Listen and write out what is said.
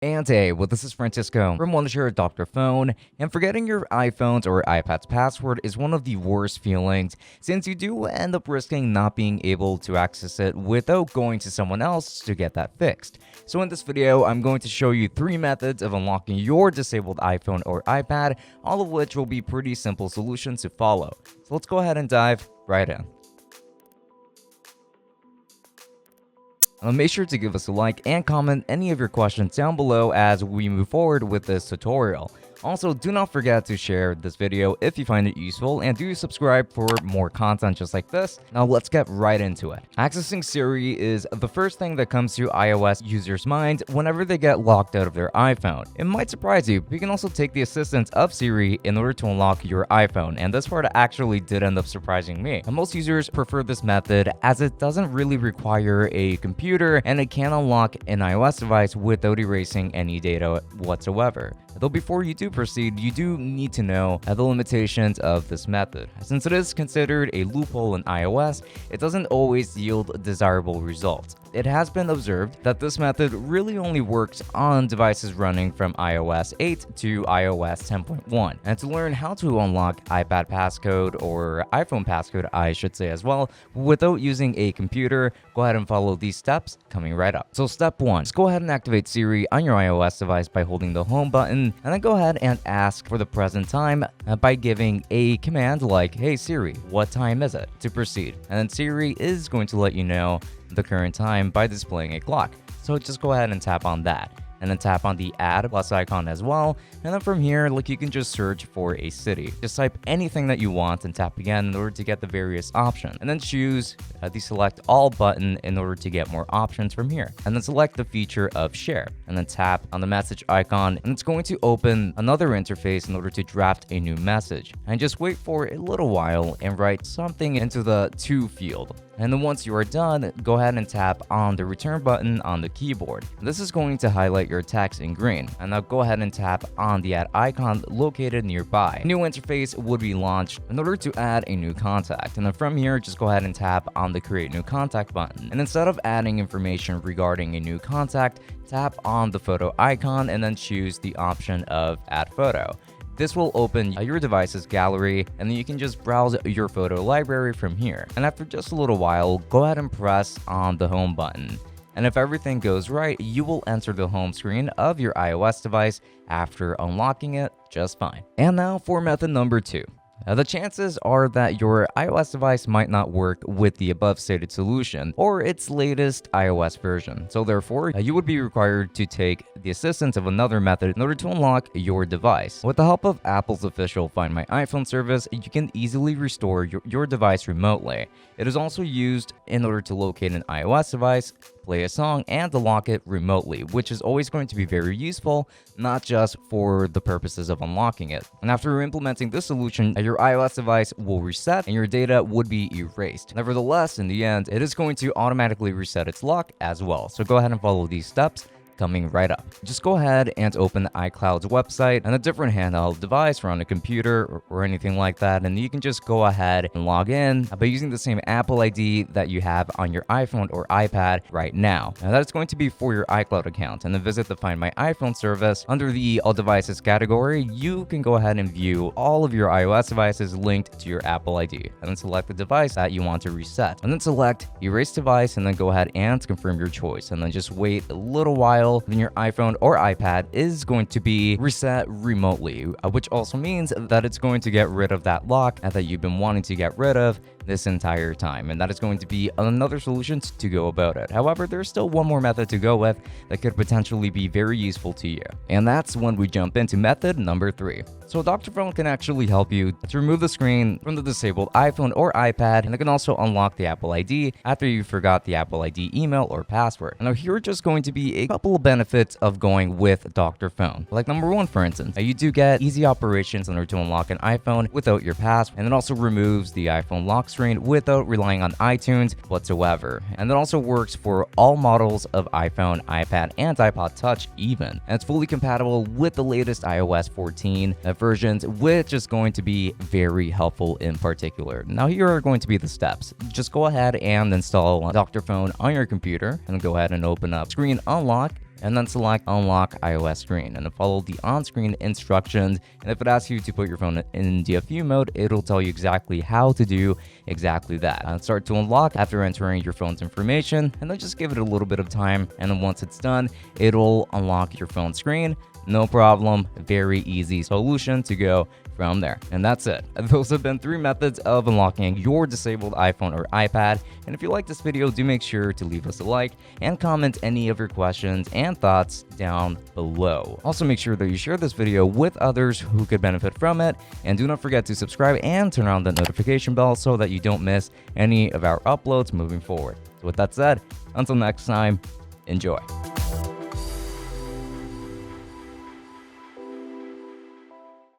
And hey, well, this is Francisco from Dr.Fone, and forgetting your iPhone's or iPad's password is one of the worst feelings, since you do end up risking not being able to access it without going to someone else to get that fixed. So in this video, I'm going to show you 3 methods of unlocking your disabled iPhone or iPad, all of which will be pretty simple solutions to follow. So let's go ahead and dive right in. Make sure to give us a like and comment any of your questions down below as we move forward with this tutorial. Also, do not forget to share this video if you find it useful, and do subscribe for more content just like this. Now let's get right into it. Accessing Siri is the first thing that comes to iOS users' minds whenever they get locked out of their iPhone. It might surprise you, but you can also take the assistance of Siri in order to unlock your iPhone, and this part actually did end up surprising me. And most users prefer this method as it doesn't really require a computer, and it can unlock an iOS device without erasing any data whatsoever. Though before you do proceed, you do need to know the limitations of this method. Since it is considered a loophole in iOS, it doesn't always yield desirable results. It has been observed that this method really only works on devices running from iOS 8 to iOS 10.1. And to learn how to unlock iPad passcode, or iPhone passcode I should say as well, without using a computer, go ahead and follow these steps coming right up. So step 1, just go ahead and activate Siri on your iOS device by holding the home button, and then go ahead and ask for the present time by giving a command like, "Hey Siri, what time is it?" to proceed. And then Siri is going to let you know the current time by displaying a clock. So just go ahead and tap on that, and then tap on the add plus icon as well. And then from here, you can just search for a city. Just type anything that you want and tap again in order to get the various options. And then choose the select all button in order to get more options from here. And then select the feature of share. And then tap on the message icon, and it's going to open another interface in order to draft a new message. And just wait for a little while and write something into the to field. And then once you are done, go ahead and tap on the return button on the keyboard. This is going to highlight your text in green. And now go ahead and tap on the add icon located nearby. A new interface would be launched in order to add a new contact. And then from here, just go ahead and tap on the create new contact button. And instead of adding information regarding a new contact, tap on the photo icon and then choose the option of add photo. This will open your device's gallery, and then you can just browse your photo library from here. And after just a little while, go ahead and press on the home button. And if everything goes right, you will enter the home screen of your iOS device after unlocking it just fine. And now for method number 2. The chances are that your iOS device might not work with the above stated solution or its latest iOS version. So therefore, you would be required to take the assistance of another method in order to unlock your device. With the help of Apple's official Find My iPhone service, you can easily restore your device remotely. It is also used in order to locate an iOS device, play a song, and unlock it remotely, which is always going to be very useful, not just for the purposes of unlocking it. And after implementing this solution, your iOS device will reset and your data would be erased. Nevertheless, in the end, it is going to automatically reset its lock as well. So go ahead and follow these steps coming right up. Just go ahead and open iCloud's website on a different handheld device or on a computer or anything like that, and you can just go ahead and log in by using the same Apple ID that you have on your iPhone or iPad right now. Now that's going to be for your iCloud account, and then visit the Find My iPhone service. Under the All Devices category, you can go ahead and view all of your iOS devices linked to your Apple ID, and then select the device that you want to reset, and then select Erase Device, and then go ahead and confirm your choice, and then just wait a little while. Then your iPhone or iPad is going to be reset remotely, which also means that it's going to get rid of that lock that you've been wanting to get rid of this entire time, and that is going to be another solution to go about it. However, there's still one more method to go with that could potentially be very useful to you, and that's when we jump into method number 3. So Dr.Fone can actually help you to remove the screen from the disabled iPhone or iPad, and it can also unlock the Apple ID after you forgot the Apple ID email or password. Now here are just going to be a couple of benefits of going with Dr.Fone. Like number 1, for instance, you do get easy operations in order to unlock an iPhone without your password, and it also removes the iPhone lock screen without relying on iTunes whatsoever. And it also works for all models of iPhone, iPad, and iPod Touch even. And it's fully compatible with the latest iOS 14 versions, which is going to be very helpful in particular. Now here are going to be the steps. Just go ahead and install Dr.Fone on your computer, and go ahead and open up Screen Unlock. and then select Unlock iOS Screen, and then follow the on-screen instructions. And if it asks you to put your phone in DFU mode, it'll tell you exactly how to do exactly that. And start to unlock after entering your phone's information, and then just give it a little bit of time, and then once it's done, it'll unlock your phone screen. No problem, very easy solution to go from there. And that's it. Those have been 3 methods of unlocking your disabled iPhone or iPad. And if you like this video, do make sure to leave us a like and comment any of your questions and thoughts down below. Also, make sure that you share this video with others who could benefit from it. And do not forget to subscribe and turn on the notification bell so that you don't miss any of our uploads moving forward. So with that said, until next time, enjoy.